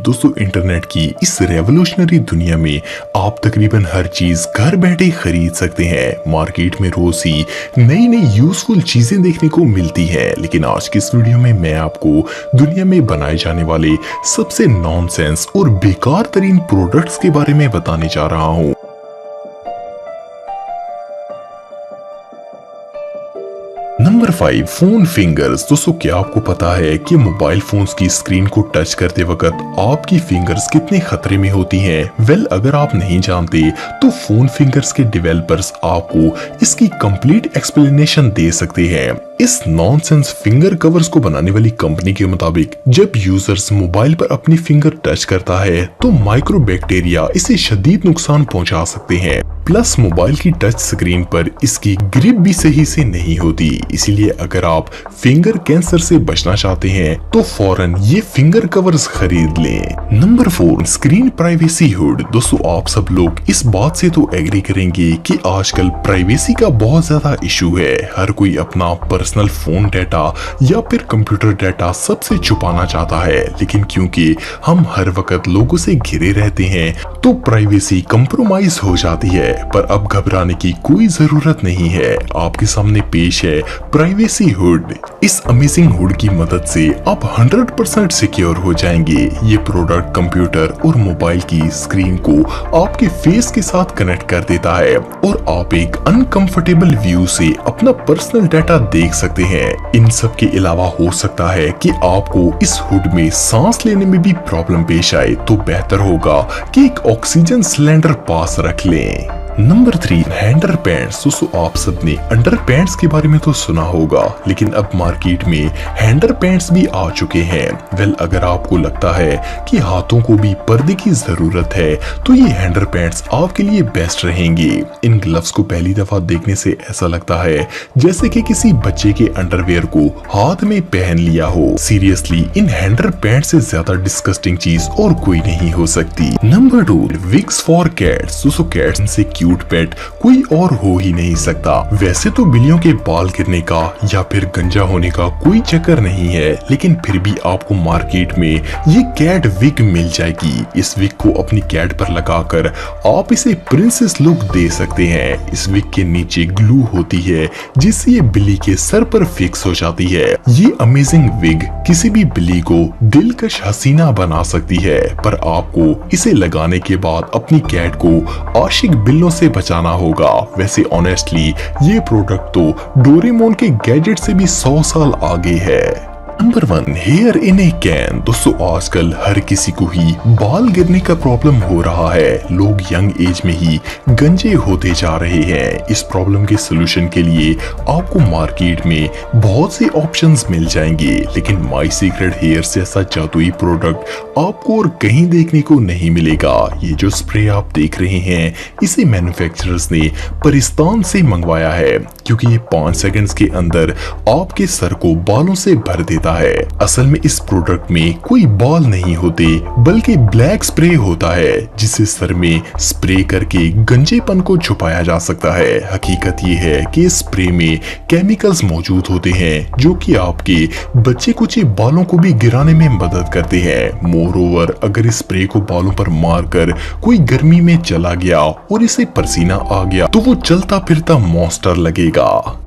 दोस्तों इंटरनेट की इस रेवोल्यूशनरी दुनिया में आप तकरीबन हर चीज घर बैठे खरीद सकते हैं। मार्केट में रोज ही नई नई यूजफुल चीजें देखने को मिलती हैं, लेकिन आज की इस वीडियो में मैं आपको दुनिया में बनाए जाने वाले सबसे नॉनसेंस और बेकार तरीन प्रोडक्ट्स के बारे में बताने जा रहा हूँ। Number 5, phone fingers. दोस्तों क्या आपको पता है कि मोबाइल फोन्स की स्क्रीन को टच करते वक्त आपकी फिंगर्स कितने खतरे में होती हैं? वेल, अगर आप नहीं जानते तो फोन फिंगर्स के डेवलपर्स आपको इसकी कंप्लीट एक्सप्लेनेशन दे सकते हैं। इस नॉनसेंस फिंगर कवर्स को बनाने वाली कंपनी के मुताबिक जब यूजर्स मोबाइल पर अपनी फिंगर टच करता है तो माइक्रोबैक्टीरिया इसे शदीद नुकसान पहुंचा सकते हैं। प्लस मोबाइल की टच स्क्रीन पर इसकी ग्रिप भी सही से नहीं होती, इसीलिए अगर आप फिंगर कैंसर से बचना चाहते हैं तो फौरन ये फिंगर कवर्स खरीद लें। Number 4, screen privacy hood. दोस्तों आप सब लोग इस बात से तो एग्री करेंगे कि आजकल प्राइवेसी का बहुत ज्यादा इशू है। हर कोई अपना पर्सनल फोन डाटा या फिर कंप्यूटर डाटा सबसे छुपाना चाहता है, लेकिन क्योंकि हम हर वक्त लोगों से घिरे रहते हैं तो प्राइवेसी कंप्रोमाइज हो जाती है। पर अब घबराने की कोई जरूरत नहीं है। आपके सामने पेश है प्राइवेसी हुड। इस अमेजिंग हुड की मदद से आप 100% सिक्योर हो जाएंगे। ये प्रोडक्ट कंप्यूटर और मोबाइल की स्क्रीन को आपके फेस के साथ कनेक्ट कर देता है और आप एक अनकंफर्टेबल व्यू से अपना पर्सनल डाटा देख सकते हैं। इन सब के अलावा हो सकता है कि आपको इस हुड में सांस लेने में भी प्रॉब्लम पेश आए, तो बेहतर होगा कि एक ऑक्सीजन सिलेंडर पास रख लें। नंबर 3, हैंडर पैंट्स। दोस्तों आप सबने अंडर पैंट्स के बारे में तो सुना होगा, लेकिन अब मार्केट में हैंडर पैंट्स भी आ चुके हैं। वेल, अगर आपको लगता है कि हाथों को भी पर्दे की जरूरत है तो ये हैंडर पैंट्स आपके लिए बेस्ट रहेंगे। इन ग्लव्स को पहली दफा देखने से ऐसा लगता है जैसे कि किसी बच्चे के अंडरवेयर को हाथ में पहन लिया हो। सीरियसली इन हैंडर पैंट से ज्यादा डिस्गस्टिंग चीज और कोई नहीं हो सकती। Number 2, wigs for cats. दोस्तों कैट्स से क्यूट पेट कोई और हो ही नहीं सकता। वैसे तो बिल्लियों के बाल गिरने का या फिर गंजा होने का कोई चक्कर नहीं है, लेकिन फिर भी आपको मार्केट में ये कैट विग मिल जाएगी। इस विग को अपनी कैट पर लगाकर आप इसे प्रिंसेस लुक दे सकते हैं। इस विग के नीचे ग्लू होती है जिससे ये बिल्ली के सर पर फिक्स हो जाती है। ये अमेजिंग विग किसी भी बिल्ली को दिलकश हसीना बना सकती है, पर आपको इसे लगाने के बाद अपनी कैट को आशिक बिल्लों से बचाना होगा। वैसे ऑनेस्टली ये प्रोडक्ट तो डोरेमोन के गैजेट से भी 100 साल आगे है। Number 1, here in A can. दोस्तों आजकल हर किसी को ही बाल गिरने का प्रॉब्लम हो रहा है। लोग यंग एज में ही गंजे होते जा रहे हैं। इस प्रॉब्लम के सोल्यूशन के लिए आपको मार्केट में बहुत से ऑप्शंस मिल जाएंगे, लेकिन माई सीक्रेट हेयर से ऐसा जादुई प्रोडक्ट आपको और कहीं देखने को नहीं मिलेगा। ये जो स्प्रे आप देख रहे हैं इसे मैन्युफैक्चरर्स ने पाकिस्तान से मंगवाया है, क्योंकि ये 5 सेकंड्स के अंदर आपके सर को बालों से भर देता है। असल में इस प्रोडक्ट में कोई बाल नहीं होते, बल्कि ब्लैक स्प्रे होता है जिसे सर में स्प्रे करके गंजेपन को छुपाया जा सकता है। हकीकत ये है कि इस स्प्रे में केमिकल्स मौजूद होते हैं जो कि आपके बच्चे कुचे बालों को भी गिराने में मदद करते हैं। मोर ओवर, अगर इस स्प्रे को बालों पर मारकर कोई गर्मी में चला गया और इसे पसीना आ गया तो वो चलता फिरता मॉन्स्टर लगेगा।